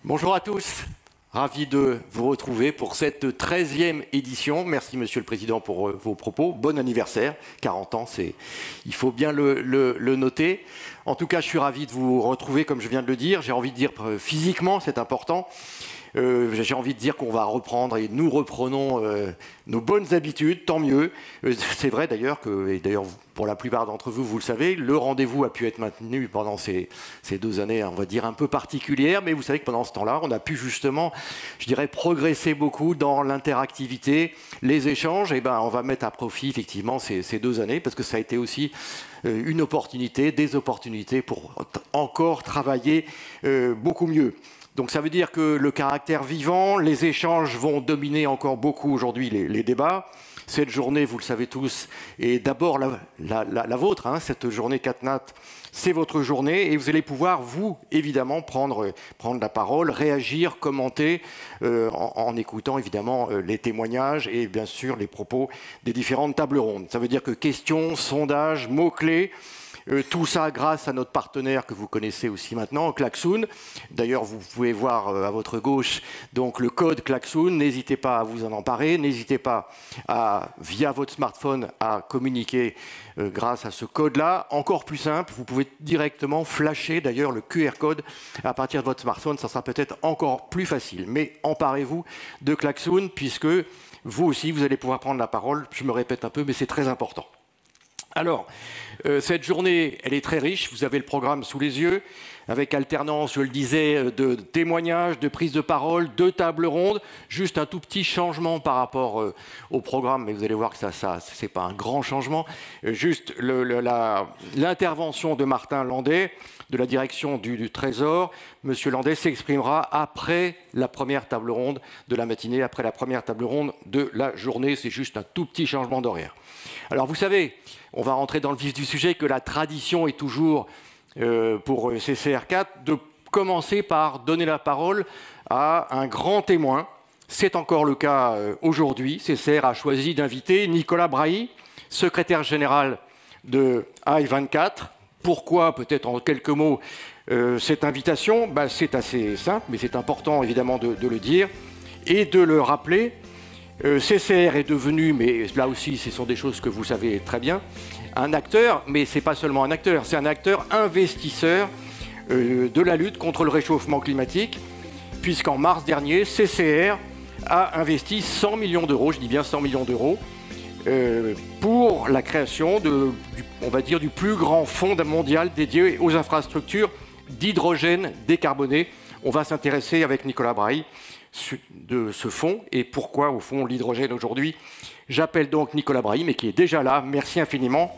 Bonjour à tous, ravi de vous retrouver pour cette 13e édition. Merci Monsieur le Président pour vos propos. Bon anniversaire, 40 ans, il faut bien le noter. En tout cas, je suis ravi de vous retrouver, comme je viens de le dire. J'ai envie de dire physiquement, c'est important. J'ai envie de dire qu'on va reprendre et nous reprenons nos bonnes habitudes, tant mieux. C'est vrai d'ailleurs que, et d'ailleurs pour la plupart d'entre vous, vous le savez, le rendez-vous a pu être maintenu pendant ces 2 années, on va dire, un peu particulières, mais vous savez que pendant ce temps-là, on a pu justement, je dirais, progresser beaucoup dans l'interactivité, les échanges, et ben on va mettre à profit effectivement ces 2 années, parce que ça a été aussi une opportunité, des opportunités pour encore travailler beaucoup mieux. Donc ça veut dire que le caractère vivant, les échanges vont dominer encore beaucoup aujourd'hui les débats. Cette journée, vous le savez tous, est d'abord la vôtre, hein, cette journée CatNat, c'est votre journée et vous allez pouvoir, vous, évidemment, prendre la parole, réagir, commenter en écoutant, évidemment, les témoignages et bien sûr les propos des différentes tables rondes. Ça veut dire que questions, sondages, mots-clés, tout ça grâce à notre partenaire que vous connaissez aussi maintenant, Klaxoon. D'ailleurs, vous pouvez voir à votre gauche donc, le code Klaxoon. N'hésitez pas à vous en emparer. N'hésitez pas, via votre smartphone, à communiquer grâce à ce code-là. Encore plus simple, vous pouvez directement flasher d'ailleurs le QR code à partir de votre smartphone. Ça sera peut-être encore plus facile. Mais emparez-vous de Klaxoon puisque vous aussi, vous allez pouvoir prendre la parole. Je me répète un peu, mais c'est très important. Alors, cette journée, elle est très riche. Vous avez le programme sous les yeux, avec alternance, je le disais, de témoignages, de prises de parole, de tables rondes. Juste un tout petit changement par rapport au programme, mais vous allez voir que ça c'est pas un grand changement. Juste l'intervention de Martin Landais, de la direction du Trésor. Monsieur Landais s'exprimera après la première table ronde de la matinée, après la première table ronde de la journée. C'est juste un tout petit changement d'horaire. Alors, vous savez, on va rentrer dans le vif du sujet, que la tradition est toujours, pour CCR4, de commencer par donner la parole à un grand témoin. C'est encore le cas aujourd'hui. CCR a choisi d'inviter Nicolas Brahi, secrétaire général de AI24. Pourquoi, peut-être en quelques mots, cette invitation? C'est assez simple, mais c'est important évidemment de le dire et de le rappeler. CCR est devenu, mais là aussi ce sont des choses que vous savez très bien, un acteur, mais ce n'est pas seulement un acteur, c'est un acteur investisseur de la lutte contre le réchauffement climatique, puisqu'en mars dernier, CCR a investi 100 millions d'euros, je dis bien 100 millions d'euros, pour la création on va dire, du plus grand fonds mondial dédié aux infrastructures d'hydrogène décarboné. On va s'intéresser avec Nicolas Brahi de ce fonds et pourquoi, au fond, l'hydrogène aujourd'hui. J'appelle donc Nicolas Brahi, mais qui est déjà là. Merci infiniment.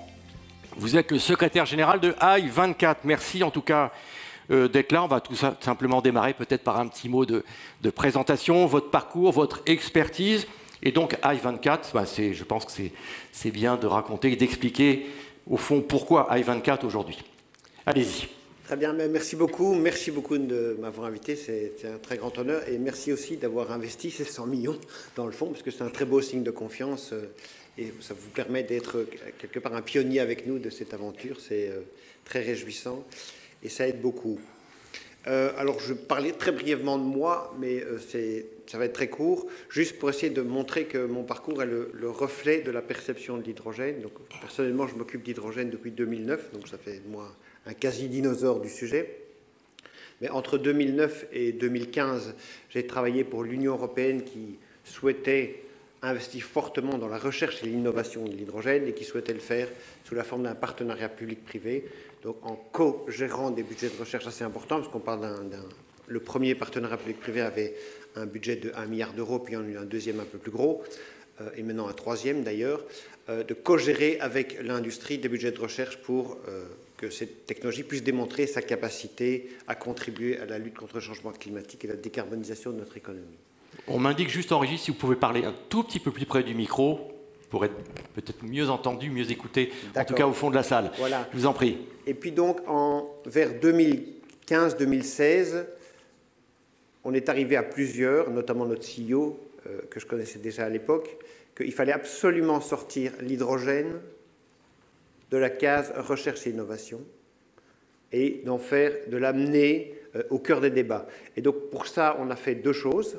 Vous êtes le secrétaire général de AI24. Merci en tout cas d'être là. On va tout simplement démarrer peut-être par un petit mot de présentation, votre parcours, votre expertise. Et donc AI24, je pense que c'est bien de raconter et d'expliquer au fond pourquoi AI24 aujourd'hui. Allez-y. Très bien, merci beaucoup de m'avoir invité, c'est un très grand honneur et merci aussi d'avoir investi ces 100 millions dans le fond parce que c'est un très beau signe de confiance et ça vous permet d'être quelque part un pionnier avec nous de cette aventure, c'est très réjouissant et ça aide beaucoup. Alors je parlais très brièvement de moi, mais ça va être très court, juste pour essayer de montrer que mon parcours est le reflet de la perception de l'hydrogène. Donc personnellement, je m'occupe d'hydrogène depuis 2009, donc ça fait de moi un quasi-dinosaure du sujet. Mais entre 2009 et 2015, j'ai travaillé pour l'Union européenne qui souhaitait investir fortement dans la recherche et l'innovation de l'hydrogène et qui souhaitait le faire sous la forme d'un partenariat public-privé, donc en co-gérant des budgets de recherche assez importants, parce qu'on parle le premier partenariat public-privé avait un budget de 1 milliard d'euros, puis on a eu un deuxième un peu plus gros, et maintenant un troisième d'ailleurs, de co-gérer avec l'industrie des budgets de recherche pour que cette technologie puisse démontrer sa capacité à contribuer à la lutte contre le changement climatique et la décarbonisation de notre économie. On m'indique juste en régie si vous pouvez parler un tout petit peu plus près du micro pour être peut-être mieux entendu, mieux écouté, en tout cas au fond de la salle. Voilà. Je vous en prie. Et puis donc, vers 2015-2016, on est arrivé à plusieurs, notamment notre CEO, que je connaissais déjà à l'époque, qu'il fallait absolument sortir l'hydrogène de la case recherche et innovation et de l'amener au cœur des débats. Et donc pour ça, on a fait deux choses.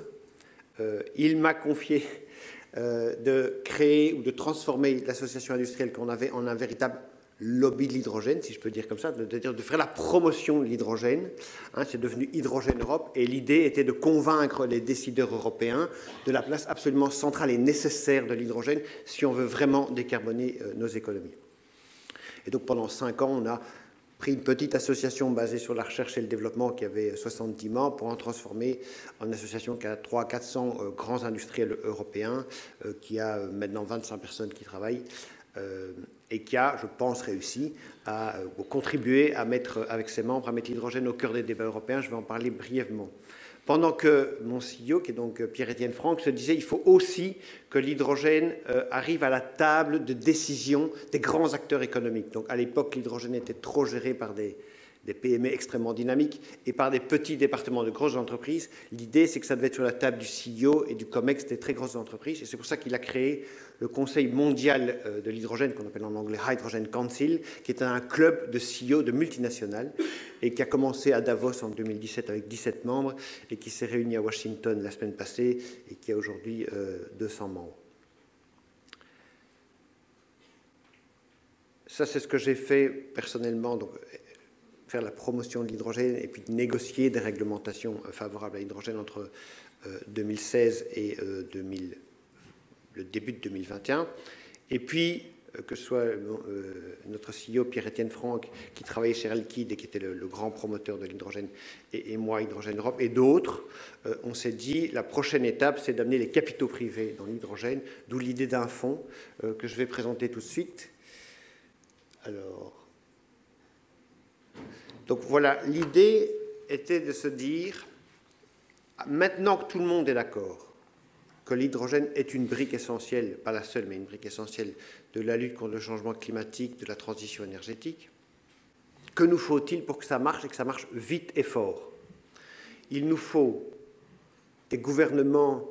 Il m'a confié de créer ou de transformer l'association industrielle qu'on avait en un véritable lobby de l'hydrogène, si je peux dire comme ça, de faire la promotion de l'hydrogène. Hein, c'est devenu Hydrogène Europe, et l'idée était de convaincre les décideurs européens de la place absolument centrale et nécessaire de l'hydrogène si on veut vraiment décarboner nos économies. Et donc pendant 5 ans, on a pris une petite association basée sur la recherche et le développement qui avait 70 membres pour en transformer en une association qui a 300-400 grands industriels européens, qui a maintenant 25 personnes qui travaillent et qui a, je pense, réussi à contribuer à mettre, avec ses membres, à mettre l'hydrogène au cœur des débats européens. Je vais en parler brièvement. Pendant que mon CEO, qui est donc Pierre-Étienne Franck, se disait qu'il faut aussi que l'hydrogène arrive à la table de décision des grands acteurs économiques. Donc à l'époque, l'hydrogène était trop géré par des PME extrêmement dynamiques et par des petits départements de grosses entreprises. L'idée, c'est que ça devait être sur la table du CEO et du COMEX, des très grosses entreprises. Et c'est pour ça qu'il a créé le Conseil mondial de l'hydrogène, qu'on appelle en anglais Hydrogen Council, qui est un club de CEO de multinationales et qui a commencé à Davos en 2017 avec 17 membres et qui s'est réuni à Washington la semaine passée et qui a aujourd'hui 200 membres. Ça, c'est ce que j'ai fait personnellement, donc faire la promotion de l'hydrogène et puis négocier des réglementations favorables à l'hydrogène entre 2016 et le début de 2021. Et puis, que ce soit notre CEO Pierre-Étienne Franck, qui travaillait chez Air Liquide et qui était le grand promoteur de l'hydrogène, et moi, Hydrogène Europe, et d'autres, on s'est dit, la prochaine étape, c'est d'amener les capitaux privés dans l'hydrogène, d'où l'idée d'un fonds que je vais présenter tout de suite. Alors, donc voilà, l'idée était de se dire, maintenant que tout le monde est d'accord, que l'hydrogène est une brique essentielle, pas la seule, mais une brique essentielle de la lutte contre le changement climatique, de la transition énergétique, que nous faut-il pour que ça marche et que ça marche vite et fort? Il nous faut des gouvernements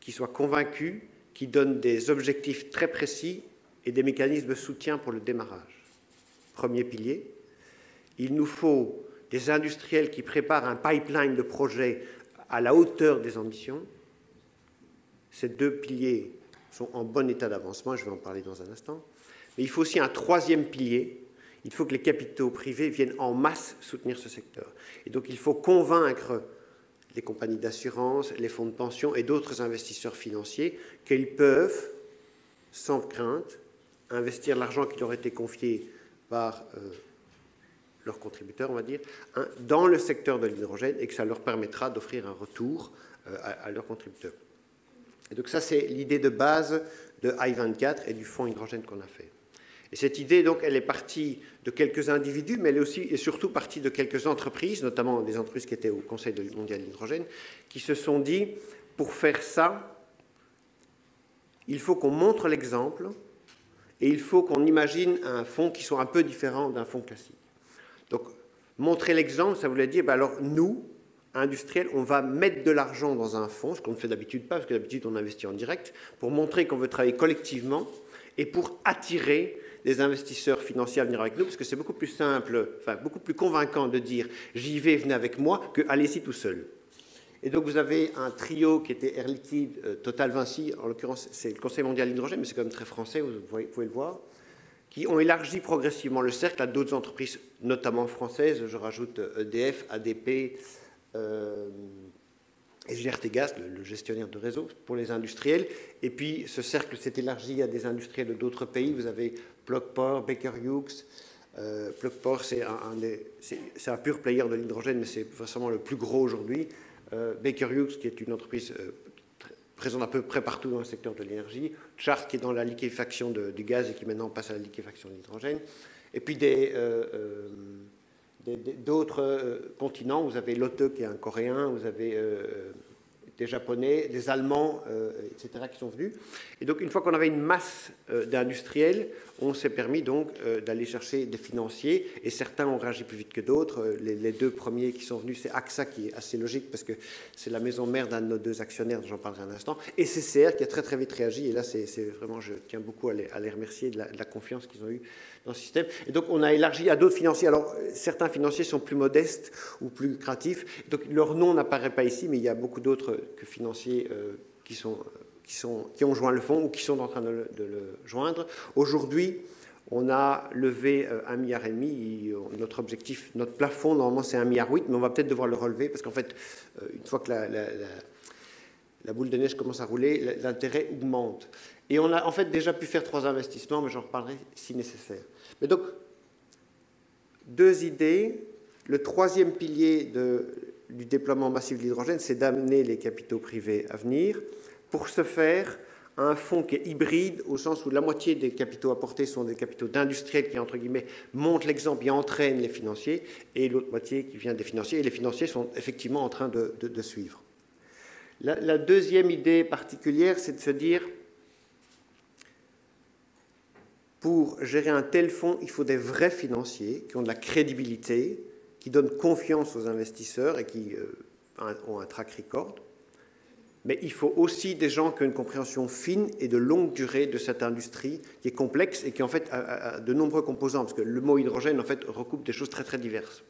qui soient convaincus, qui donnent des objectifs très précis et des mécanismes de soutien pour le démarrage. Premier pilier. Il nous faut des industriels qui préparent un pipeline de projets à la hauteur des ambitions. Ces deux piliers sont en bon état d'avancement, je vais en parler dans un instant. Mais il faut aussi un troisième pilier. Il faut que les capitaux privés viennent en masse soutenir ce secteur. Et donc il faut convaincre les compagnies d'assurance, les fonds de pension et d'autres investisseurs financiers qu'ils peuvent, sans crainte, investir l'argent qui leur a été confié par leurs contributeurs, on va dire, dans le secteur de l'hydrogène et que ça leur permettra d'offrir un retour à leurs contributeurs. Et donc ça, c'est l'idée de base de I24 et du fonds hydrogène qu'on a fait. Et cette idée, donc, elle est partie de quelques individus, mais elle est aussi et surtout partie de quelques entreprises, notamment des entreprises qui étaient au Conseil mondial de l'hydrogène, qui se sont dit, pour faire ça, il faut qu'on montre l'exemple et il faut qu'on imagine un fonds qui soit un peu différent d'un fonds classique. Donc, montrer l'exemple, ça voulait dire, ben alors nous, industriels, on va mettre de l'argent dans un fonds, ce qu'on ne fait d'habitude pas, parce que d'habitude on investit en direct, pour montrer qu'on veut travailler collectivement et pour attirer des investisseurs financiers à venir avec nous, parce que c'est beaucoup plus simple, enfin beaucoup plus convaincant de dire « j'y vais, venez avec moi » que « allez-y tout seul ». Et donc vous avez un trio qui était Air Liquide, Total Vinci, en l'occurrence c'est le Conseil mondial de l'hydrogène, mais c'est quand même très français, vous pouvez le voir, qui ont élargi progressivement le cercle à d'autres entreprises, notamment françaises, je rajoute EDF, ADP, et GRTgaz, le gestionnaire de réseau pour les industriels. Et puis ce cercle s'est élargi à des industriels de d'autres pays. Vous avez Plug Power, Baker Hughes. Plug Power, c'est un pur player de l'hydrogène, mais c'est forcément le plus gros aujourd'hui. Baker Hughes, qui est une entreprise présente à peu près partout dans le secteur de l'énergie. Chart, qui est dans la liquéfaction du gaz et qui maintenant passe à la liquéfaction de l'hydrogène. Et puis d'autres continents, vous avez Lotte qui est un Coréen, vous avez des Japonais, des Allemands, etc. qui sont venus. Et donc une fois qu'on avait une masse d'industriels, on s'est permis donc d'aller chercher des financiers et certains ont réagi plus vite que d'autres. Les deux premiers qui sont venus, c'est AXA qui est assez logique parce que c'est la maison mère d'un de nos deux actionnaires, j'en parlerai un instant, et CCR qui a très très vite réagi et là c'est vraiment, je tiens beaucoup à les remercier de la confiance qu'ils ont eue dans ce système. Et donc, on a élargi à d'autres financiers. Alors, certains financiers sont plus modestes ou plus lucratifs. Donc, leur nom n'apparaît pas ici, mais il y a beaucoup d'autres que financiers qui ont joint le fonds ou qui sont en train de le joindre. Aujourd'hui, on a levé 1,5 milliard. Notre objectif, notre plafond, normalement, c'est 1,8 milliard, mais on va peut-être devoir le relever parce qu'en fait, une fois que la boule de neige commence à rouler, l'intérêt augmente. Et on a en fait déjà pu faire 3 investissements, mais j'en reparlerai si nécessaire. Mais donc, 2 idées. Le 3e pilier du déploiement massif de l'hydrogène, c'est d'amener les capitaux privés à venir. Pour ce faire, un fonds qui est hybride, au sens où la moitié des capitaux apportés sont des capitaux d'industriels qui, entre guillemets, montrent l'exemple et entraînent les financiers, et l'autre moitié qui vient des financiers. Et les financiers sont effectivement en train de suivre. La 2e idée particulière, c'est de se dire, pour gérer un tel fonds, il faut des vrais financiers qui ont de la crédibilité, qui donnent confiance aux investisseurs et qui ont un track record. Mais il faut aussi des gens qui ont une compréhension fine et de longue durée de cette industrie qui est complexe et qui en fait a de nombreux composants, parce que le mot hydrogène en fait recoupe des choses très très diverses.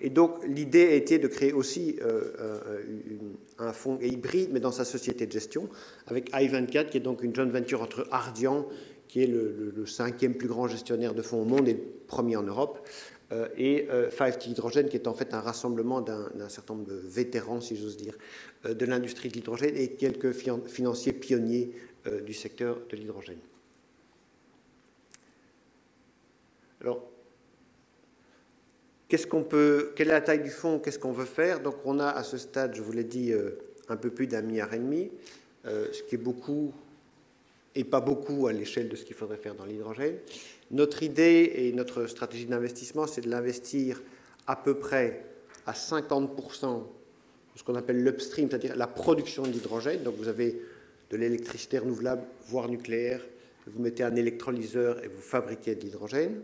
Et donc l'idée a été de créer aussi un fonds hybride, mais dans sa société de gestion, avec I24, qui est donc une joint venture entre Ardian, qui est le 5e plus grand gestionnaire de fonds au monde et le premier en Europe, et 5T Hydrogène, qui est en fait un rassemblement d'un certain nombre de vétérans, si j'ose dire, de l'industrie de l'hydrogène et quelques financiers pionniers du secteur de l'hydrogène. Alors, quelle est la taille du fonds? Qu'est-ce qu'on veut faire? Donc, on a à ce stade, je vous l'ai dit, un peu plus d'1,5 milliard, ce qui est beaucoup et pas beaucoup à l'échelle de ce qu'il faudrait faire dans l'hydrogène. Notre idée et notre stratégie d'investissement, c'est de l'investir à peu près à 50% de ce qu'on appelle l'upstream, c'est-à-dire la production d'hydrogène. Donc vous avez de l'électricité renouvelable, voire nucléaire, vous mettez un électrolyseur et vous fabriquez de l'hydrogène.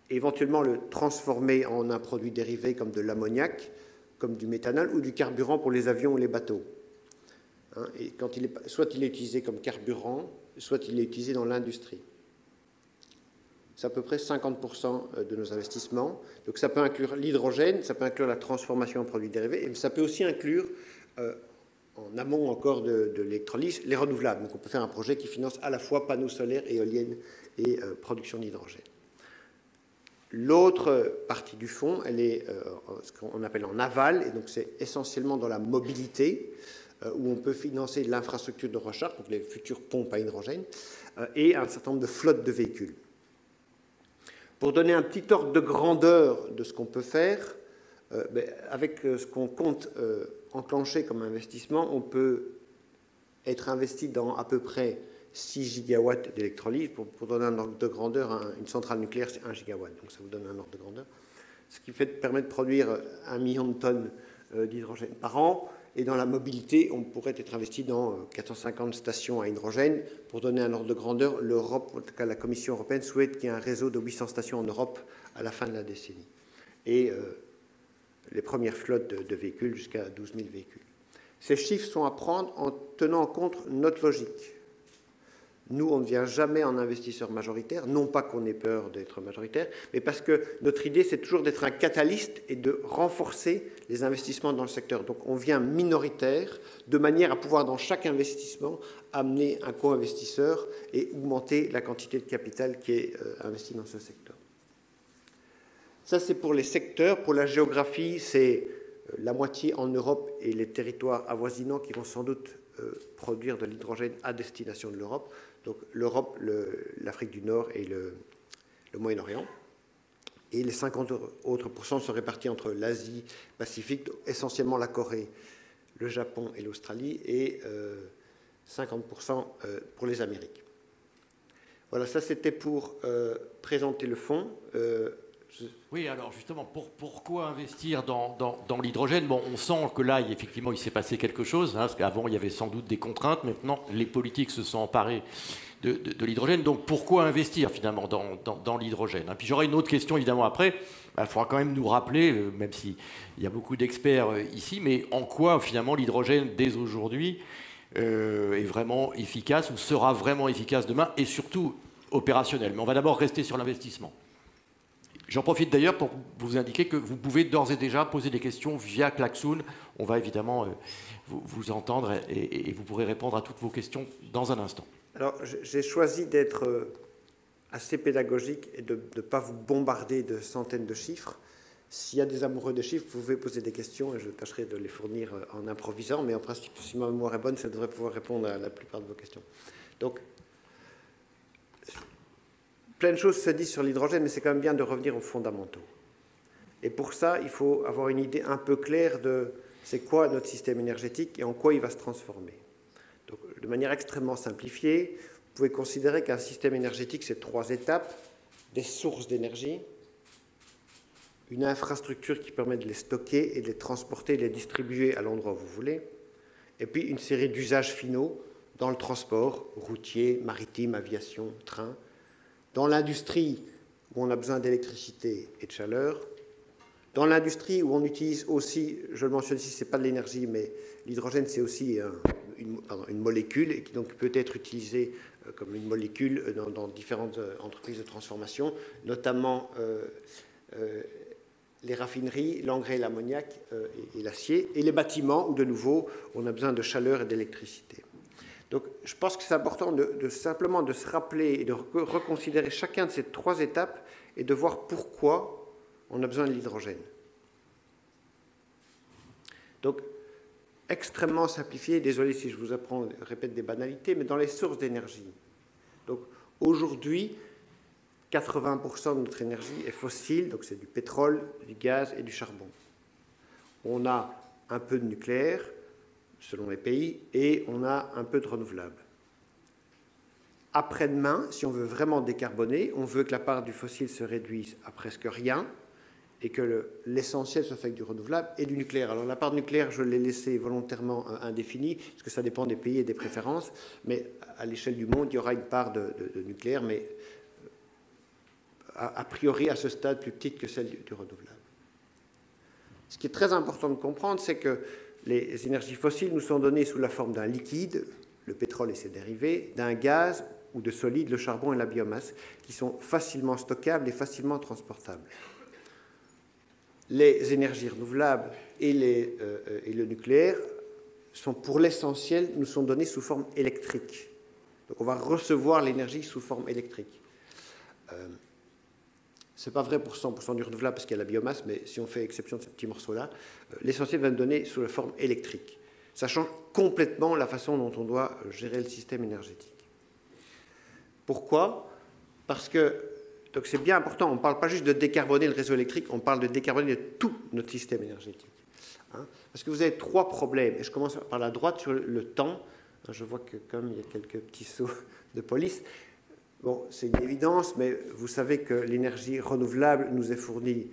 Éventuellement le transformer en un produit dérivé comme de l'ammoniac, comme du méthanol ou du carburant pour les avions ou les bateaux. Et quand soit il est utilisé comme carburant, soit il est utilisé dans l'industrie. C'est à peu près 50% de nos investissements. Donc ça peut inclure l'hydrogène, ça peut inclure la transformation en produits dérivés, et ça peut aussi inclure, en amont encore de l'électrolyse, les renouvelables. Donc on peut faire un projet qui finance à la fois panneaux solaires, éoliennes et production d'hydrogène. L'autre partie du fonds, elle est ce qu'on appelle en aval, et donc c'est essentiellement dans la mobilité, où on peut financer l'infrastructure de recharge, donc les futures pompes à hydrogène, et un certain nombre de flottes de véhicules. Pour donner un petit ordre de grandeur de ce qu'on peut faire, avec ce qu'on compte enclencher comme investissement, on peut être investi dans à peu près 6 gigawatts d'électrolyse. Pour donner un ordre de grandeur, une centrale nucléaire, c'est 1 gigawatt, donc ça vous donne un ordre de grandeur. Ce qui permet de produire 1 million de tonnes d'hydrogène par an. Et dans la mobilité, on pourrait être investi dans 450 stations à hydrogène. Pour donner un ordre de grandeur, l'Europe, en tout cas la Commission européenne, souhaite qu'il y ait un réseau de 800 stations en Europe à la fin de la décennie. Et les premières flottes de véhicules jusqu'à 12 000 véhicules. Ces chiffres sont à prendre en tenant en compte notre logique. Nous, on ne vient jamais en investisseur majoritaire, non pas qu'on ait peur d'être majoritaire, mais parce que notre idée, c'est toujours d'être un catalyste et de renforcer les investissements dans le secteur. Donc, on vient minoritaire, de manière à pouvoir, dans chaque investissement, amener un co-investisseur et augmenter la quantité de capital qui est investi dans ce secteur. Ça, c'est pour les secteurs. Pour la géographie, c'est la moitié en Europe et les territoires avoisinants qui vont sans doute produire de l'hydrogène à destination de l'Europe. Donc l'Europe, l'Afrique du Nord et le Moyen-Orient. Et les 50 autres pourcents sont répartis entre l'Asie Pacifique, essentiellement la Corée, le Japon et l'Australie, et 50% pour les Amériques. Voilà, ça c'était pour présenter le fonds. Oui, alors justement, pourquoi investir dans l'hydrogène? Bon, on sent que là, effectivement, il s'est passé quelque chose, parce qu'avant, il y avait sans doute des contraintes. Maintenant, les politiques se sont emparés de l'hydrogène. Donc, pourquoi investir, finalement, dans l'hydrogène? Puis j'aurai une autre question, évidemment, après. Il faudra quand même nous rappeler, même s'il y a beaucoup d'experts ici, mais en quoi, finalement, l'hydrogène, dès aujourd'hui, est vraiment efficace ou sera vraiment efficace demain? Et surtout, opérationnel. Mais on va d'abord rester sur l'investissement. J'en profite d'ailleurs pour vous indiquer que vous pouvez d'ores et déjà poser des questions via Klaxoon. On va évidemment vous entendre et vous pourrez répondre à toutes vos questions dans un instant. Alors, j'ai choisi d'être assez pédagogique et de ne pas vous bombarder de centaines de chiffres. S'il y a des amoureux de chiffres, vous pouvez poser des questions et je tâcherai de les fournir en improvisant. Mais en principe, si ma mémoire est bonne, ça devrait pouvoir répondre à la plupart de vos questions. Donc, plein de choses se disent sur l'hydrogène, mais c'est quand même bien de revenir aux fondamentaux. Et pour ça, il faut avoir une idée un peu claire de c'est quoi notre système énergétique et en quoi il va se transformer. Donc, de manière extrêmement simplifiée, vous pouvez considérer qu'un système énergétique, c'est 3 étapes: des sources d'énergie, une infrastructure qui permet de les stocker et de les transporter, de les distribuer à l'endroit où vous voulez, et puis une série d'usages finaux dans le transport routier, maritime, aviation, train, dans l'industrie où on a besoin d'électricité et de chaleur, dans l'industrie où on utilise aussi, je le mentionne ici, ce n'est pas de l'énergie, mais l'hydrogène c'est aussi une molécule et qui donc peut être utilisée comme une molécule dans différentes entreprises de transformation, notamment les raffineries, l'engrais, l'ammoniac et l'acier, et les bâtiments où de nouveau on a besoin de chaleur et d'électricité. Donc je pense que c'est important simplement de se rappeler et de reconsidérer chacun de ces 3 étapes et de voir pourquoi on a besoin de l'hydrogène. Donc, extrêmement simplifié, désolé si je vous répète des banalités, mais dans les sources d'énergie. Donc, aujourd'hui, 80% de notre énergie est fossile, donc c'est du pétrole, du gaz et du charbon. On a un peu de nucléaire, selon les pays, et on a un peu de renouvelable. Après-demain, si on veut vraiment décarboner, on veut que la part du fossile se réduise à presque rien, et que l'essentiel soit fait avec du renouvelable et du nucléaire. Alors la part nucléaire, je l'ai laissée volontairement indéfinie, parce que ça dépend des pays et des préférences, mais à l'échelle du monde, il y aura une part de nucléaire, mais a priori à ce stade plus petite que celle du renouvelable. Ce qui est très important de comprendre, c'est que les énergies fossiles nous sont données sous la forme d'un liquide, le pétrole et ses dérivés, d'un gaz ou de solide, le charbon et la biomasse, qui sont facilement stockables et facilement transportables. Les énergies renouvelables et le nucléaire sont pour l'essentiel, nous sont donnés sous forme électrique. Donc on va recevoir l'énergie sous forme électrique. Ce n'est pas vrai pour 100% du renouvelable parce qu'il y a la biomasse, mais si on fait exception de ce petit morceau-là, l'essentiel va nous donner sous la forme électrique. Ça change complètement la façon dont on doit gérer le système énergétique. Pourquoi? Parce que donc c'est bien important, on ne parle pas juste de décarboner le réseau électrique, on parle de décarboner tout notre système énergétique. Parce que vous avez 3 problèmes, et je commence par la droite sur le temps. Je vois que comme il y a quelques petits sauts de police, bon, c'est une évidence, mais vous savez que l'énergie renouvelable nous est fournie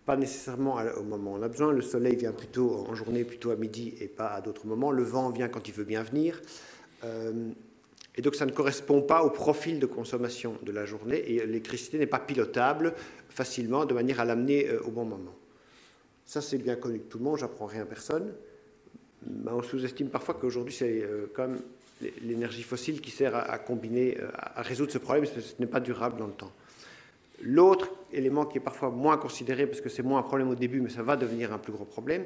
pas nécessairement au moment où on a besoin. Le soleil vient plutôt en journée, plutôt à midi et pas à d'autres moments. Le vent vient quand il veut bien venir. Et donc, ça ne correspond pas au profil de consommation de la journée et l'électricité n'est pas pilotable facilement de manière à l'amener au bon moment. Ça, c'est bien connu de tout le monde, j'apprends rien à personne. Mais on sous-estime parfois qu'aujourd'hui, c'est quand même l'énergie fossile qui sert à combiner, à résoudre ce problème, ce n'est pas durable dans le temps. L'autre élément qui est parfois moins considéré, parce que c'est moins un problème au début, mais ça va devenir un plus gros problème,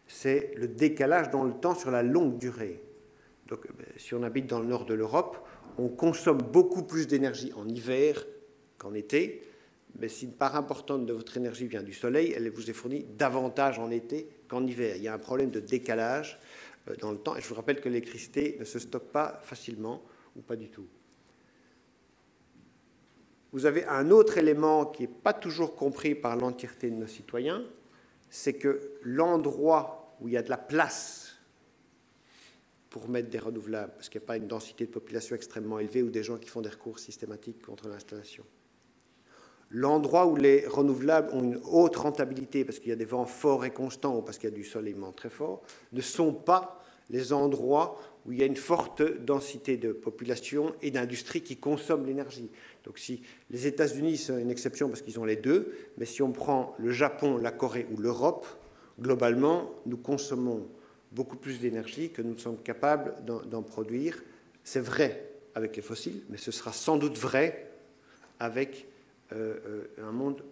c'est le décalage dans le temps sur la longue durée. Donc, si on habite dans le nord de l'Europe, on consomme beaucoup plus d'énergie en hiver qu'en été. Mais si une part importante de votre énergie vient du soleil, elle vous est fournie davantage en été qu'en hiver. Il y a un problème de décalage dans le temps. Et je vous rappelle que l'électricité ne se stocke pas facilement ou pas du tout. Vous avez un autre élément qui n'est pas toujours compris par l'entièreté de nos citoyens, c'est que l'endroit où il y a de la place pour mettre des renouvelables, parce qu'il n'y a pas une densité de population extrêmement élevée ou des gens qui font des recours systématiques contre l'installation. L'endroit où les renouvelables ont une haute rentabilité, parce qu'il y a des vents forts et constants ou parce qu'il y a du soleillement très fort, ne sont pas les endroits où il y a une forte densité de population et d'industrie qui consomment l'énergie. Donc si les États-Unis sont une exception parce qu'ils ont les deux, mais si on prend le Japon, la Corée ou l'Europe, globalement, nous consommons beaucoup plus d'énergie que nous sommes capables d'en produire. C'est vrai avec les fossiles, mais ce sera sans doute vrai avec un monde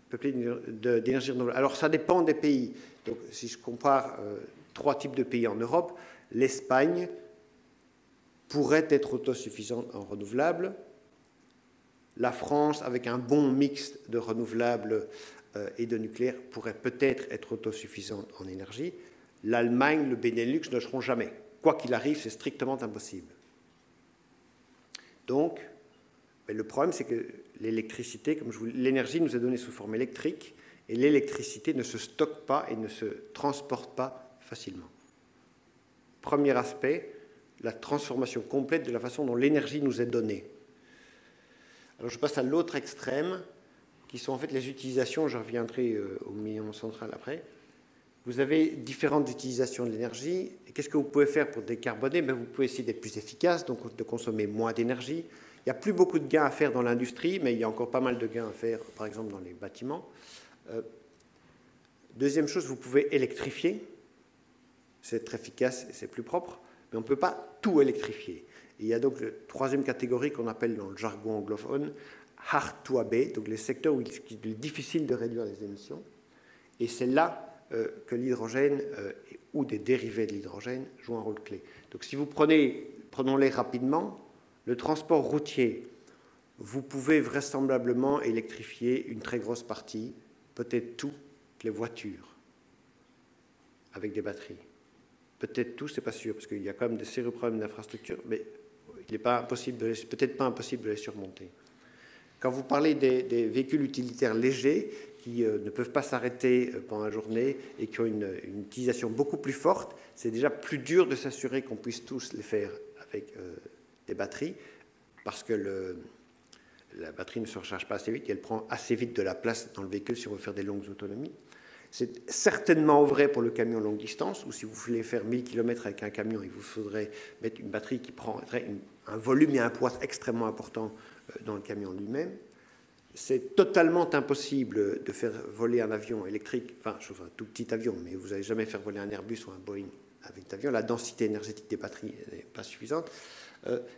peuplé d'énergie renouvelable. Alors, ça dépend des pays. Donc, si je compare 3 types de pays en Europe, l'Espagne pourrait être autosuffisante en renouvelables. La France, avec un bon mix de renouvelables et de nucléaire, pourrait peut-être être autosuffisante en énergie. L'Allemagne, le Benelux ne le seront jamais. Quoi qu'il arrive, c'est strictement impossible. Donc, le problème, c'est que l'électricité, comme l'énergie nous est donnée sous forme électrique, et l'électricité ne se stocke pas et ne se transporte pas facilement. Premier aspect, la transformation complète de la façon dont l'énergie nous est donnée. Alors je passe à l'autre extrême, qui sont en fait les utilisations, je reviendrai au million central après. Vous avez différentes utilisations de l'énergie, et qu'est-ce que vous pouvez faire pour décarboner? Vous pouvez essayer d'être plus efficace, donc de consommer moins d'énergie. Il n'y a plus beaucoup de gains à faire dans l'industrie, mais il y a encore pas mal de gains à faire, par exemple, dans les bâtiments. Deuxième chose, vous pouvez électrifier. C'est très efficace et c'est plus propre, mais on ne peut pas tout électrifier. Et il y a donc la troisième catégorie qu'on appelle dans le jargon anglophone hard to abate, donc les secteurs où il est difficile de réduire les émissions. Et c'est là que l'hydrogène ou des dérivés de l'hydrogène jouent un rôle clé. Donc si vous prenons-les rapidement, le transport routier, vous pouvez vraisemblablement électrifier une très grosse partie, peut-être toutes les voitures, avec des batteries. Peut-être tout, c'est pas sûr, parce qu'il y a quand même des sérieux problèmes d'infrastructure, mais il n'est pas impossible, peut-être pas impossible de les surmonter. Quand vous parlez des véhicules utilitaires légers qui ne peuvent pas s'arrêter pendant la journée et qui ont une utilisation beaucoup plus forte, c'est déjà plus dur de s'assurer qu'on puisse tous les faire avec des batteries, parce que la batterie ne se recharge pas assez vite et elle prend assez vite de la place dans le véhicule si on veut faire des longues autonomies. C'est certainement vrai pour le camion longue distance, où si vous voulez faire 1000 km avec un camion, il vous faudrait mettre une batterie qui prendrait un volume et un poids extrêmement important dans le camion lui-même. C'est totalement impossible de faire voler un avion électrique, enfin, je un tout petit avion, mais vous n'allez jamais faire voler un Airbus ou un Boeing avec cet avion. La densité énergétique des batteries n'est pas suffisante.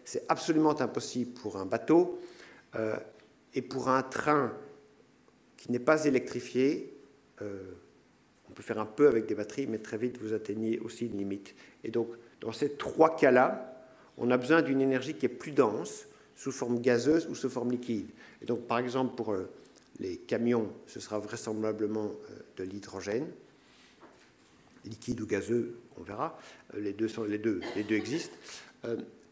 C'est absolument impossible pour un bateau et pour un train qui n'est pas électrifié. On peut faire un peu avec des batteries, mais très vite, vous atteignez aussi une limite. Et donc, dans ces 3 cas-là, on a besoin d'une énergie qui est plus dense, sous forme gazeuse ou sous forme liquide. Et donc, par exemple, pour les camions, ce sera vraisemblablement de l'hydrogène, liquide ou gazeux, on verra. Les deux existent.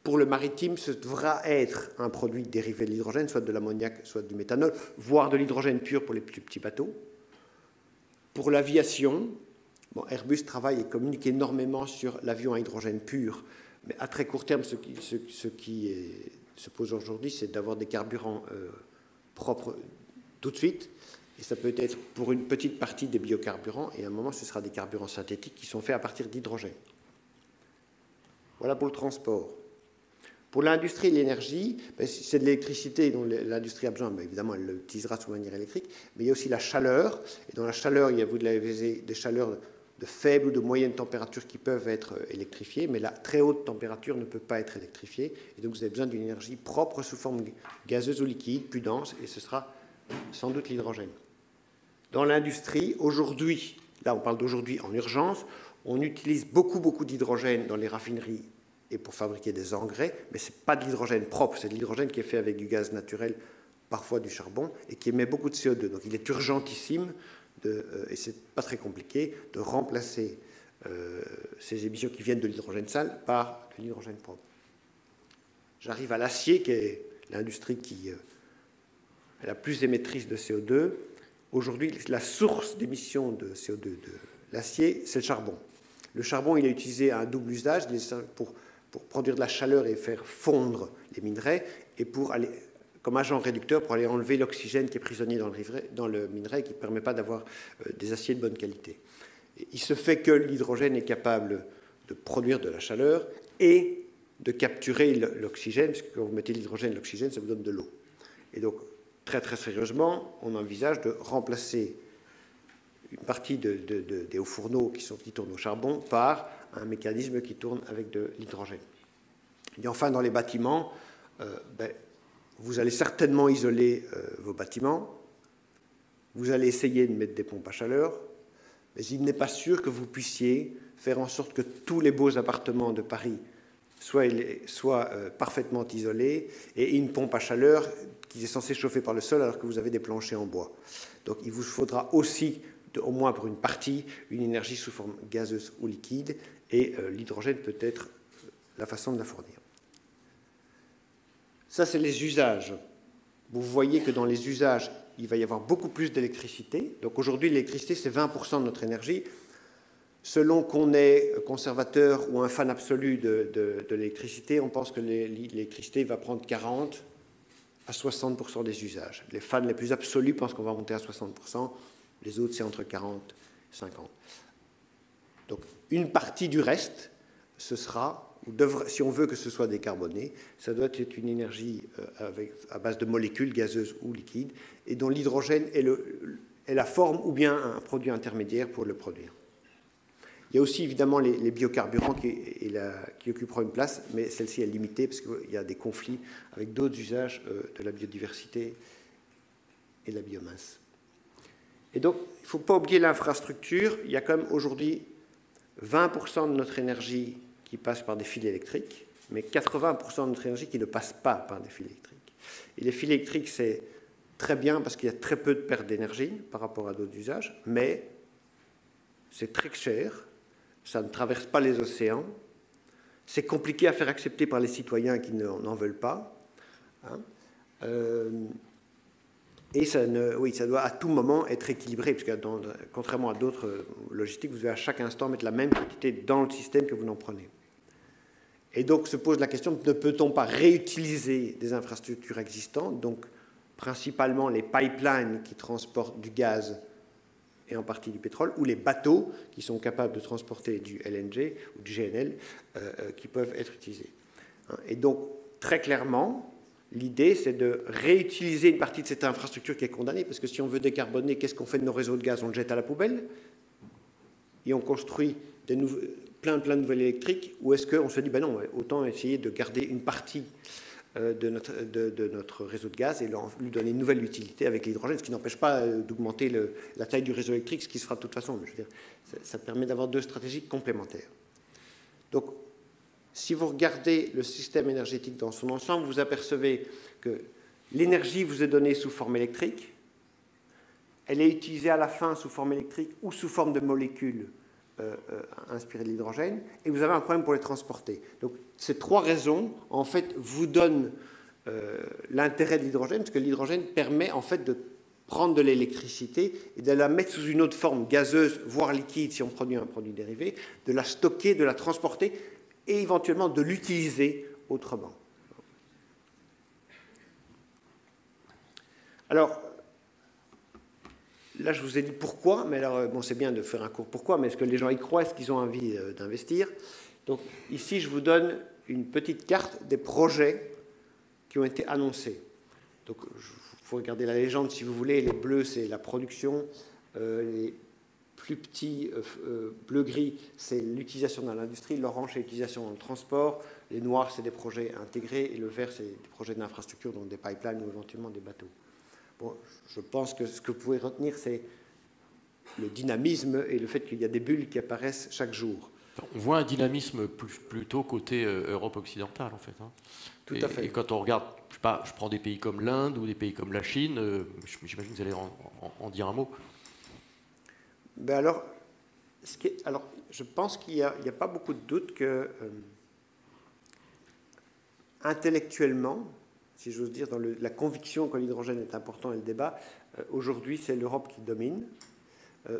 Pour le maritime, ce devra être un produit dérivé de l'hydrogène, soit de l'ammoniac, soit du méthanol, voire de l'hydrogène pur pour les plus petits bateaux. Pour l'aviation, Airbus travaille et communique énormément sur l'avion à hydrogène pur. Mais à très court terme, ce qui se pose aujourd'hui, c'est d'avoir des carburants propres tout de suite. Et ça peut être pour une petite partie des biocarburants. Et à un moment, ce sera des carburants synthétiques qui sont faits à partir d'hydrogène. Voilà pour le transport. Pour l'industrie et l'énergie, c'est de l'électricité dont l'industrie a besoin. Évidemment, elle l'utilisera sous manière électrique. Mais il y a aussi la chaleur. Et dans la chaleur, il y a, vous l'avez vu, des chaleurs de faible ou de moyenne température qui peuvent être électrifiées. Mais la très haute température ne peut pas être électrifiée. Et donc, vous avez besoin d'une énergie propre sous forme gazeuse ou liquide, plus dense. Et ce sera sans doute l'hydrogène. Dans l'industrie, aujourd'hui, là on parle d'aujourd'hui en urgence, on utilise beaucoup d'hydrogène dans les raffineries et pour fabriquer des engrais, mais ce n'est pas de l'hydrogène propre, c'est de l'hydrogène qui est fait avec du gaz naturel, parfois du charbon, et qui émet beaucoup de CO2. Donc il est urgentissime, et ce n'est pas très compliqué, de remplacer ces émissions qui viennent de l'hydrogène sale par de l'hydrogène propre. J'arrive à l'acier, qui est l'industrie qui est la plus émettrice de CO2. Aujourd'hui, la source d'émissions de CO2 de l'acier, c'est le charbon. Le charbon, il est utilisé à un double usage pour produire de la chaleur et faire fondre les minerais, et comme agent réducteur pour aller enlever l'oxygène qui est prisonnier dans le minerai et qui ne permet pas d'avoir des aciers de bonne qualité. Et il se fait que l'hydrogène est capable de produire de la chaleur et de capturer l'oxygène, parce que quand vous mettez l'hydrogène et l'oxygène, ça vous donne de l'eau. Et donc, très sérieusement, on envisage de remplacer une partie des hauts fourneaux qui tournent au charbon par un mécanisme qui tourne avec de l'hydrogène. Et enfin, dans les bâtiments, vous allez certainement isoler vos bâtiments, vous allez essayer de mettre des pompes à chaleur, mais il n'est pas sûr que vous puissiez faire en sorte que tous les beaux appartements de Paris soient parfaitement isolés et une pompe à chaleur qui est censée chauffer par le sol alors que vous avez des planchers en bois. Donc il vous faudra aussi, au moins pour une partie, une énergie sous forme gazeuse ou liquide, et l'hydrogène peut être la façon de la fournir. Ça, c'est les usages. Vous voyez que dans les usages, il va y avoir beaucoup plus d'électricité. Donc aujourd'hui, l'électricité, c'est 20% de notre énergie. Selon qu'on est conservateur ou un fan absolu de l'électricité, on pense que l'électricité va prendre 40 à 60% des usages. Les fans les plus absolus pensent qu'on va monter à 60%. Les autres, c'est entre 40 et 50. Donc, une partie du reste, ce sera, si on veut que ce soit décarboné, ça doit être une énergie à base de molécules gazeuses ou liquides, et dont l'hydrogène est la forme ou bien un produit intermédiaire pour le produire. Il y a aussi évidemment les biocarburants qui occuperont une place, mais celle-ci est limitée parce qu'il y a des conflits avec d'autres usages de la biodiversité et de la biomasse. Et donc, il ne faut pas oublier l'infrastructure. Il y a quand même aujourd'hui 20% de notre énergie qui passe par des fils électriques, mais 80% de notre énergie qui ne passe pas par des fils électriques. Et les fils électriques, c'est très bien parce qu'il y a très peu de perte d'énergie par rapport à d'autres usages, mais c'est très cher. Ça ne traverse pas les océans. C'est compliqué à faire accepter par les citoyens qui n'en veulent pas. Hein. Et ça doit à tout moment être équilibré, parce que contrairement à d'autres logistiques, vous devez à chaque instant mettre la même quantité dans le système que vous n'en prenez. Et donc se pose la question, ne peut-on pas réutiliser des infrastructures existantes, donc principalement les pipelines qui transportent du gaz et en partie du pétrole, ou les bateaux qui sont capables de transporter du LNG ou du GNL qui peuvent être utilisés. Et donc, très clairement, l'idée, c'est de réutiliser une partie de cette infrastructure qui est condamnée, parce que si on veut décarboner, qu'est-ce qu'on fait de nos réseaux de gaz? On le jette à la poubelle et on construit plein de nouvelles électriques, ou est-ce qu'on se dit, ben non, autant essayer de garder une partie de notre réseau de gaz et lui donner une nouvelle utilité avec l'hydrogène, ce qui n'empêche pas d'augmenter la taille du réseau électrique, ce qui se fera de toute façon. Mais je veux dire, ça permet d'avoir deux stratégies complémentaires. Donc, si vous regardez le système énergétique dans son ensemble, vous apercevez que l'énergie vous est donnée sous forme électrique, elle est utilisée à la fin sous forme électrique ou sous forme de molécules inspirées de l'hydrogène, et vous avez un problème pour les transporter. Donc, ces trois raisons, en fait, vous donnent l'intérêt de l'hydrogène, parce que l'hydrogène permet, en fait, de prendre de l'électricité et de la mettre sous une autre forme gazeuse, voire liquide, si on produit un produit dérivé, de la stocker, de la transporter, et éventuellement de l'utiliser autrement. Alors, là, je vous ai dit pourquoi, mais alors, bon, c'est bien de faire un cours pourquoi, mais est-ce que les gens y croient, est-ce qu'ils ont envie d'investir? Donc, ici, je vous donne une petite carte des projets qui ont été annoncés. Donc, il faut regarder la légende si vous voulez. Les bleus, c'est la production. Les plus petits bleu-gris, c'est l'utilisation dans l'industrie. L'orange, c'est l'utilisation dans le transport. Les noirs, c'est des projets intégrés. Et le vert, c'est des projets d'infrastructure, donc des pipelines ou éventuellement des bateaux. Bon, je pense que ce que vous pouvez retenir, c'est le dynamisme et le fait qu'il y a des bulles qui apparaissent chaque jour. On voit un dynamisme plutôt côté Europe occidentale, en fait. Hein. Tout à fait. Et quand on regarde, je sais pas, je prends des pays comme l'Inde ou des pays comme la Chine, j'imagine que vous allez en dire un mot. Ben alors, je pense qu'il n'y a pas beaucoup de doute que intellectuellement, si j'ose dire, dans la conviction que l'hydrogène est important et le débat, aujourd'hui, c'est l'Europe qui domine.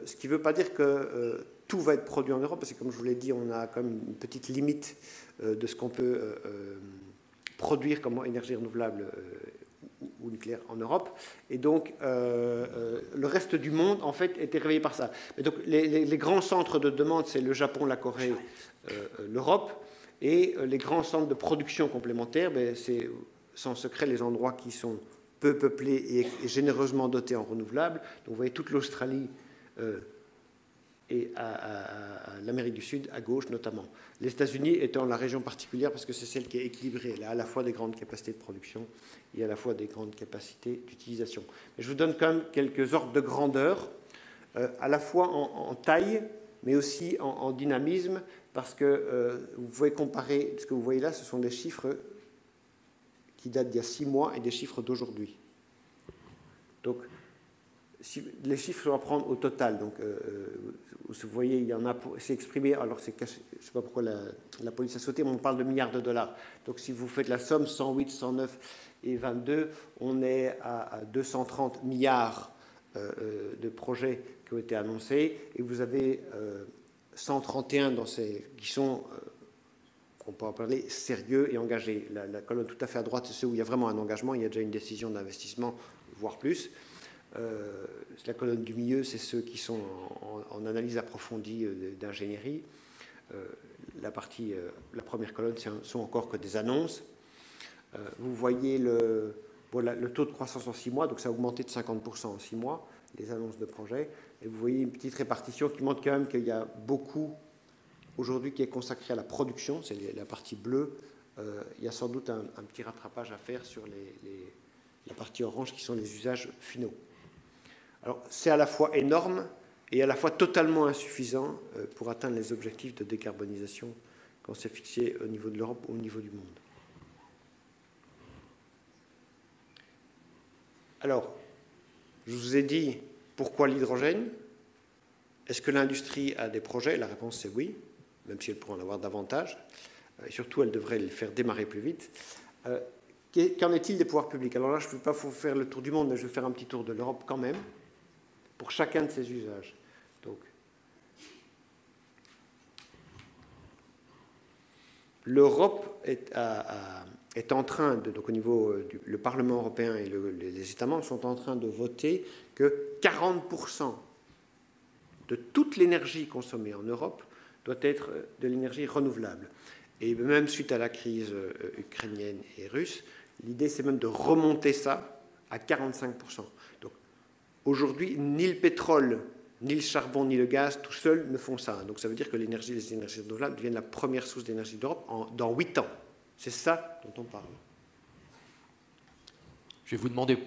Ce qui ne veut pas dire que tout va être produit en Europe, parce que comme je vous l'ai dit, on a quand même une petite limite de ce qu'on peut produire comme énergie renouvelable ou nucléaire en Europe. Et donc, le reste du monde, en fait, était réveillé par ça. Mais donc, les grands centres de demande, c'est le Japon, la Corée, l'Europe. Et les grands centres de production complémentaires, c'est sans secret les endroits qui sont peu peuplés et généreusement dotés en renouvelables. Donc, vous voyez toute l'Australie et à l'Amérique du Sud, à gauche notamment. Les États-Unis étant la région particulière parce que c'est celle qui est équilibrée. Elle a à la fois des grandes capacités de production et à la fois des grandes capacités d'utilisation. Mais je vous donne quand même quelques ordres de grandeur, à la fois en taille, mais aussi en dynamisme, parce que vous pouvez comparer, ce que vous voyez là, ce sont des chiffres qui datent d'il y a 6 mois et des chiffres d'aujourd'hui. Donc, si les chiffres sont à prendre au total. Donc, vous voyez, il y en a, c'est exprimé, alors c'est caché, je ne sais pas pourquoi la police a sauté, mais on parle de milliards de dollars. Donc, si vous faites la somme 108, 109 et 22, on est à 230 milliards de projets qui ont été annoncés, et vous avez 131 dans ces, qui sont, on peut en parler, sérieux et engagés. La colonne tout à fait à droite, c'est ceux où il y a vraiment un engagement, il y a déjà une décision d'investissement, voire plus. La colonne du milieu, c'est ceux qui sont en analyse approfondie d'ingénierie. La première colonne, ce sont encore que des annonces. Vous voyez le taux de croissance en 6 mois, donc ça a augmenté de 50% en 6 mois, les annonces de projets. Et vous voyez une petite répartition qui montre quand même qu'il y a beaucoup aujourd'hui qui est consacré à la production, c'est la partie bleue. Il y a sans doute un petit rattrapage à faire sur la partie orange qui sont les usages finaux. Alors, c'est à la fois énorme et à la fois totalement insuffisant pour atteindre les objectifs de décarbonisation qu'on s'est fixés au niveau de l'Europe ou au niveau du monde. Alors, je vous ai dit pourquoi l'hydrogène. Est-ce que l'industrie a des projets? La réponse c'est oui, même si elle pourrait en avoir davantage. Et surtout, elle devrait les faire démarrer plus vite. Qu'en est-il des pouvoirs publics? Alors là, je ne vais pas vous faire le tour du monde, mais je vais faire un petit tour de l'Europe quand même, pour chacun de ces usages. Donc, l'Europe est en train de, donc au niveau le Parlement européen et les États membres sont en train de voter que 40% de toute l'énergie consommée en Europe doit être de l'énergie renouvelable. Et même suite à la crise ukrainienne et russe, l'idée c'est même de remonter ça à 45%. Donc aujourd'hui, ni le pétrole, ni le charbon, ni le gaz, tout seul ne font ça. Donc ça veut dire que les énergies renouvelables deviennent la première source d'énergie d'Europe dans 8 ans. C'est ça dont on parle. Je vais vous demander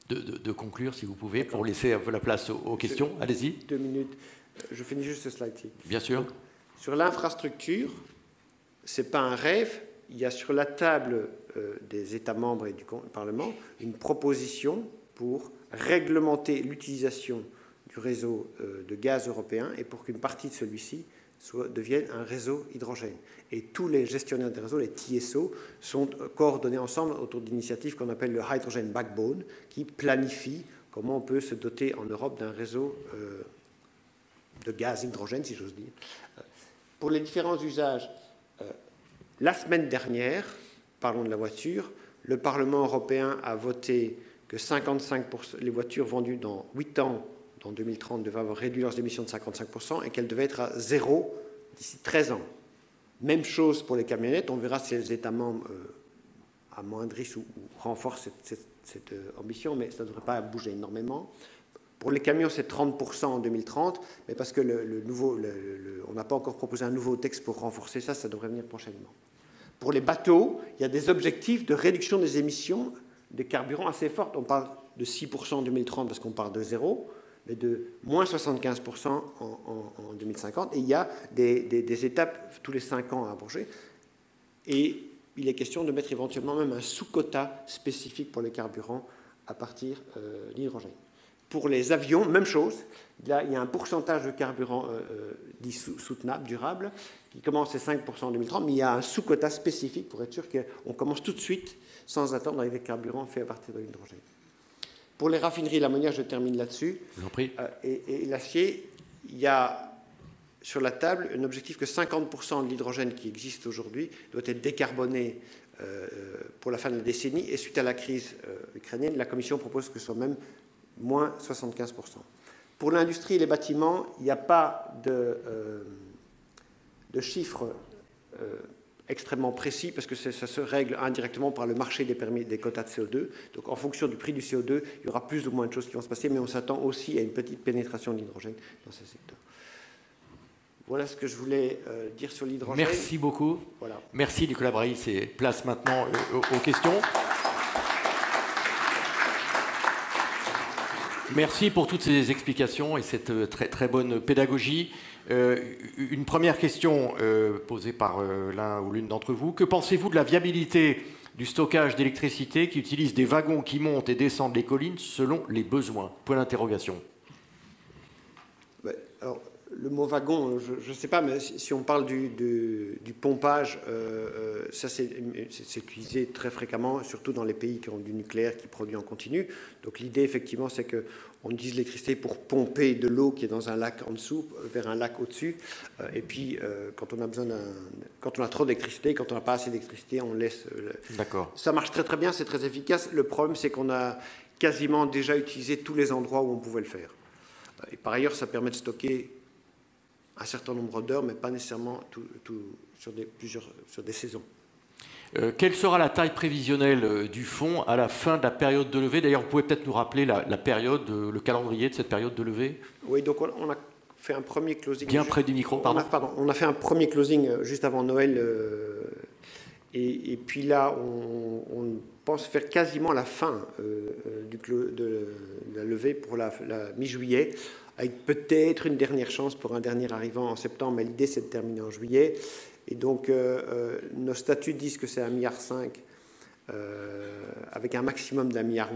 de conclure, si vous pouvez, pour laisser un peu la place aux questions. Allez-y. 2 minutes. Je finis juste ce slide-ci. Bien sûr. Donc, sur l'infrastructure, ce n'est pas un rêve. Il y a sur la table des États membres et du Parlement une proposition pour réglementer l'utilisation du réseau de gaz européen et pour qu'une partie de celui-ci devienne un réseau hydrogène. Et tous les gestionnaires des réseaux, les TSO, sont coordonnés ensemble autour d'initiatives qu'on appelle le Hydrogen Backbone, qui planifie comment on peut se doter en Europe d'un réseau de gaz hydrogène, si j'ose dire. Pour les différents usages, la semaine dernière, parlons de la voiture, le Parlement européen a voté que 55%, les voitures vendues dans 8 ans, en 2030, devaient avoir réduit leurs émissions de 55% et qu'elles devaient être à 0 d'ici 13 ans. Même chose pour les camionnettes. On verra si les États membres amoindrissent ou renforcent cette ambition, mais ça ne devrait pas bouger énormément. Pour les camions, c'est 30% en 2030, mais parce que on n'a pas encore proposé un nouveau texte pour renforcer ça, ça devrait venir prochainement. Pour les bateaux, il y a des objectifs de réduction des émissions des carburants assez forts. On parle de 6% en 2030 parce qu'on part de 0, mais de moins 75% en 2050. Et il y a des étapes tous les 5 ans à approcher. Et il est question de mettre éventuellement même un sous-quota spécifique pour les carburants à partir d'hydrogène. Pour les avions, même chose. Là, il y a un pourcentage de carburant dit soutenable, durable, qui commence à 5% en 2030, mais il y a un sous-quota spécifique pour être sûr qu'on commence tout de suite, sans attendre, avec des carburants faits à partir de l'hydrogène. Pour les raffineries, l'ammoniac, je termine là-dessus. Je vous en prie. Et l'acier, il y a sur la table un objectif que 50% de l'hydrogène qui existe aujourd'hui doit être décarboné pour la fin de la décennie. Et suite à la crise ukrainienne, la Commission propose que ce soit même moins 75%. Pour l'industrie et les bâtiments, il n'y a pas de chiffres extrêmement précis parce que ça se règle indirectement par le marché des permis des quotas de CO2. Donc en fonction du prix du CO2, il y aura plus ou moins de choses qui vont se passer, mais on s'attend aussi à une petite pénétration de l'hydrogène dans ce secteur. Voilà ce que je voulais dire sur l'hydrogène. Merci beaucoup. Voilà. Merci Nicolas Braillis et place maintenant aux questions. Merci pour toutes ces explications et cette très bonne pédagogie. Une première question posée par l'un ou l'une d'entre vous. Que pensez-vous de la viabilité du stockage d'électricité qui utilise des wagons qui montent et descendent les collines selon les besoins? Point d'interrogation. Alors, le mot wagon, je ne sais pas, mais si on parle du pompage, ça c'est utilisé très fréquemment, surtout dans les pays qui ont du nucléaire qui produit en continu. Donc l'idée, effectivement, c'est qu'on utilise l'électricité pour pomper de l'eau qui est dans un lac en dessous vers un lac au-dessus. Et puis, quand on a trop d'électricité, quand on n'a pas assez d'électricité, on laisse... D'accord. Ça marche très très bien, c'est très efficace. Le problème, c'est qu'on a quasiment déjà utilisé tous les endroits où on pouvait le faire. Et par ailleurs, ça permet de stocker un certain nombre d'heures, mais pas nécessairement sur des saisons. Quelle sera la taille prévisionnelle du fonds à la fin de la période de levée? D'ailleurs, vous pouvez peut-être nous rappeler la période, le calendrier de cette période de levée? Oui, donc on a fait un premier closing. Bien près du micro, pardon. On a fait un premier closing juste avant Noël. Et puis là, on pense faire quasiment la fin de la levée pour la mi-juillet, avec peut-être une dernière chance pour un dernier arrivant en septembre, mais l'idée c'est de terminer en juillet. Et donc nos statuts disent que c'est 1,5 milliard avec un maximum d'1,8 milliard.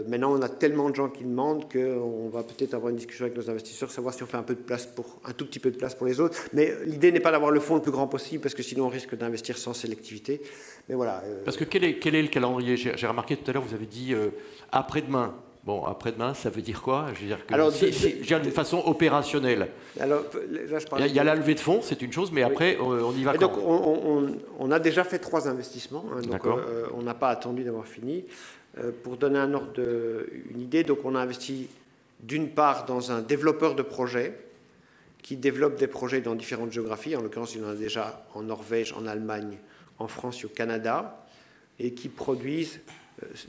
Maintenant, on a tellement de gens qui demandent qu'on va peut-être avoir une discussion avec nos investisseurs, savoir si on fait un tout petit peu de place pour les autres. Mais l'idée n'est pas d'avoir le fonds le plus grand possible, parce que sinon on risque d'investir sans sélectivité. Mais voilà. Parce que quel est le calendrier? J'ai remarqué tout à l'heure, vous avez dit après-demain. Bon, après-demain, ça veut dire quoi? Je veux dire que de façon opérationnelle. Alors, là, il y a la levée de fonds, c'est une chose, mais après, on y va quand? Donc, on a déjà fait 3 investissements. Hein, donc, on n'a pas attendu d'avoir fini. Pour donner une idée, donc on a investi d'une part dans un développeur de projets qui développe des projets dans différentes géographies. En l'occurrence, il y en a déjà en Norvège, en Allemagne, en France et au Canada, et qui produisent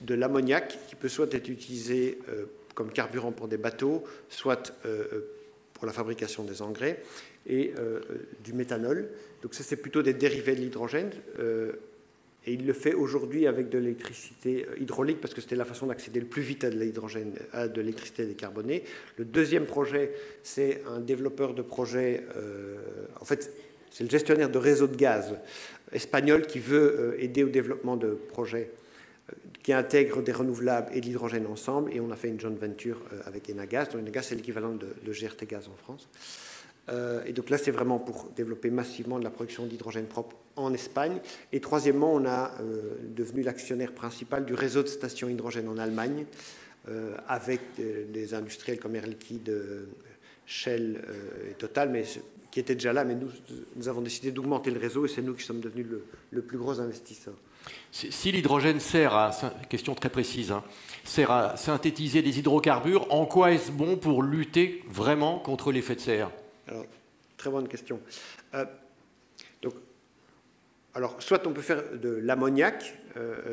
de l'ammoniac qui peut soit être utilisé comme carburant pour des bateaux, soit pour la fabrication des engrais, et du méthanol. Donc ça, c'est plutôt des dérivés de l'hydrogène. Et il le fait aujourd'hui avec de l'électricité hydraulique parce que c'était la façon d'accéder le plus vite à de l'hydrogène, à de l'électricité décarbonée. Le deuxième projet, c'est un développeur de projet, en fait, c'est le gestionnaire de réseau de gaz espagnol qui veut aider au développement de projets qui intègrent des renouvelables et de l'hydrogène ensemble. Et on a fait une joint venture avec Enagaz. Donc Enagaz, c'est l'équivalent de GRT Gaz en France. Et donc là, c'est vraiment pour développer massivement de la production d'hydrogène propre en Espagne. Et troisièmement, on a devenu l'actionnaire principal du réseau de stations hydrogène en Allemagne, avec des industriels comme Air Liquide, Shell et Total, mais qui étaient déjà là. Mais nous avons décidé d'augmenter le réseau et c'est nous qui sommes devenus le plus gros investisseur. Si l'hydrogène sert à, question très précise, hein, sert à synthétiser des hydrocarbures, en quoi est-ce bon pour lutter vraiment contre l'effet de serre? Alors, très bonne question. Alors, soit on peut faire de l'ammoniac,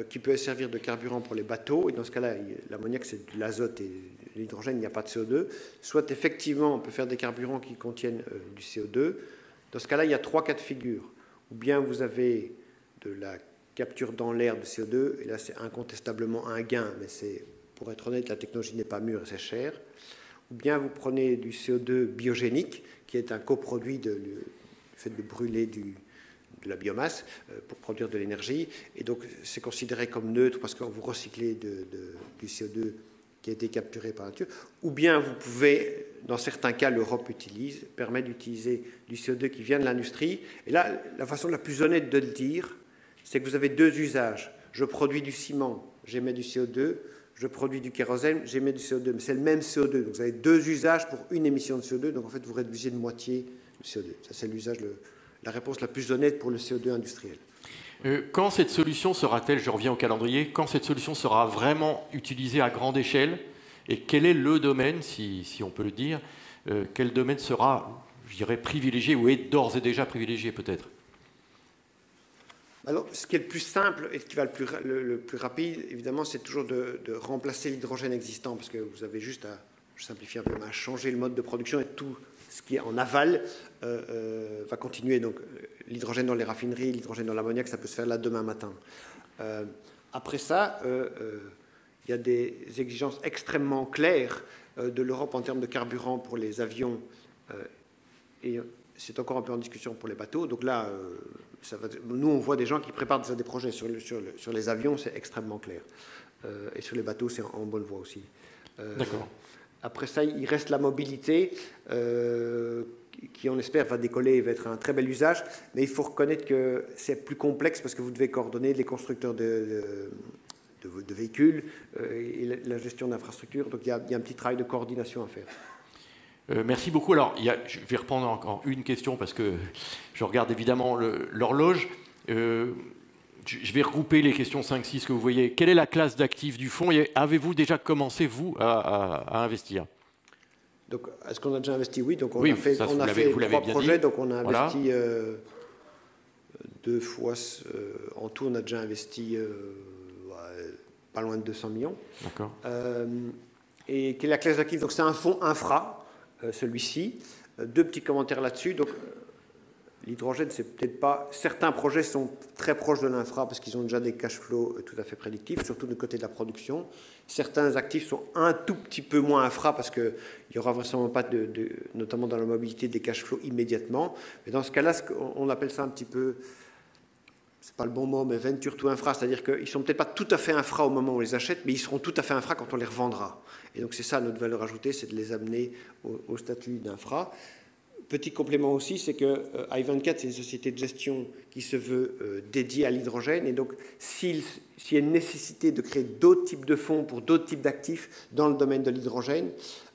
qui peut servir de carburant pour les bateaux, et dans ce cas-là, l'ammoniac, c'est de l'azote et l'hydrogène, il n'y a pas de CO2. Soit, effectivement, on peut faire des carburants qui contiennent du CO2. Dans ce cas-là, il y a 3 cas de figure. Ou bien vous avez de la capture dans l'air de CO2, et là, c'est incontestablement un gain, mais pour être honnête, la technologie n'est pas mûre et c'est cher. Ou bien vous prenez du CO2 biogénique, qui est un coproduit du fait de brûler de la biomasse pour produire de l'énergie. Et donc, c'est considéré comme neutre parce que vous recyclez du CO2 qui a été capturé par la nature. Ou bien vous pouvez, dans certains cas, l'Europe permet d'utiliser du CO2 qui vient de l'industrie. Et là, la façon la plus honnête de le dire, c'est que vous avez 2 usages. Je produis du ciment, j'émets du CO2. Je produis du kérosène, j'émets du CO2. Mais c'est le même CO2. Donc vous avez 2 usages pour une émission de CO2. Donc en fait, vous réduisez de moitié le CO2. Ça, c'est l'usage, la réponse la plus honnête pour le CO2 industriel. Quand cette solution sera-t-elle, je reviens au calendrier, quand cette solution sera vraiment utilisée à grande échelle? Et quel est le domaine, si on peut le dire, quel domaine sera, je dirais, privilégié ou est d'ores et déjà privilégié peut-être? Alors, ce qui est le plus simple et ce qui va le plus rapide, évidemment, c'est toujours de remplacer l'hydrogène existant, parce que vous avez juste à, je simplifie un peu, à changer le mode de production et tout ce qui est en aval va continuer. Donc l'hydrogène dans les raffineries, l'hydrogène dans l'ammoniac, ça peut se faire là demain matin. Après ça, il y a des exigences extrêmement claires de l'Europe en termes de carburant pour les avions, et c'est encore un peu en discussion pour les bateaux. Donc là, nous, on voit des gens qui préparent déjà des projets. Sur les avions, c'est extrêmement clair. Et sur les bateaux, c'est en bonne voie aussi. D'accord. Après ça, il reste la mobilité, qui, on espère, va décoller et va être un très bel usage. Mais il faut reconnaître que c'est plus complexe parce que vous devez coordonner les constructeurs de véhicules et la gestion d'infrastructures. Donc il y a un petit travail de coordination à faire. Merci beaucoup. Alors, je vais reprendre encore une question parce que je regarde évidemment l'horloge. Je vais regrouper les questions 5-6 que vous voyez. Quelle est la classe d'actifs du fonds et avez-vous déjà commencé, vous, à investir? Donc, est-ce qu'on a déjà investi? Oui, donc on oui, a fait, ça, on a fait 3 projets, dit. donc on a investi voilà. 2 fois, en tout on a déjà investi pas loin de 200 millions. D'accord. Et quelle est la classe d'actifs? Donc c'est un fonds infra, celui-ci. 2 petits commentaires là-dessus. Donc l'hydrogène, c'est peut-être pas... Certains projets sont très proches de l'infra parce qu'ils ont déjà des cash flows tout à fait prédictifs, surtout du côté de la production. Certains actifs sont un tout petit peu moins infra parce qu'il n'y aura vraisemblablement pas, notamment dans la mobilité, des cash flows immédiatement. Mais dans ce cas-là, on appelle ça un petit peu... C'est pas le bon mot, mais venture to infra, c'est-à-dire qu'ils ne sont peut-être pas tout à fait infra au moment où on les achète, mais ils seront tout à fait infra quand on les revendra. Et donc c'est ça notre valeur ajoutée, c'est de les amener au statut d'infra. Petit complément aussi, c'est que I24, c'est une société de gestion qui se veut dédiée à l'hydrogène. Et donc, s'il y a une nécessité de créer d'autres types de fonds pour d'autres types d'actifs dans le domaine de l'hydrogène,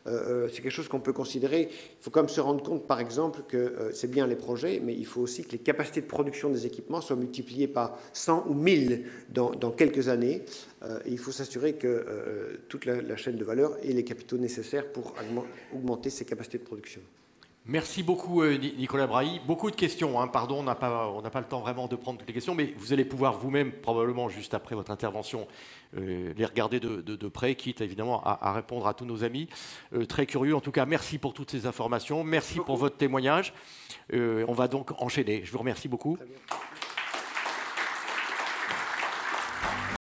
c'est quelque chose qu'on peut considérer. Il faut quand même se rendre compte, par exemple, que c'est bien les projets, mais il faut aussi que les capacités de production des équipements soient multipliées par 100 ou 1000 dans quelques années. Et il faut s'assurer que toute la chaîne de valeur ait les capitaux nécessaires pour augmenter ses capacités de production. Merci beaucoup, Nicolas Brahi. Beaucoup de questions, hein. Pardon, on n'a pas le temps vraiment de prendre toutes les questions, mais vous allez pouvoir vous-même, probablement juste après votre intervention, les regarder de près, quitte évidemment à répondre à tous nos amis. Très curieux, en tout cas, merci pour toutes ces informations, merci pour votre témoignage. On va donc enchaîner. Je vous remercie beaucoup. Très bien.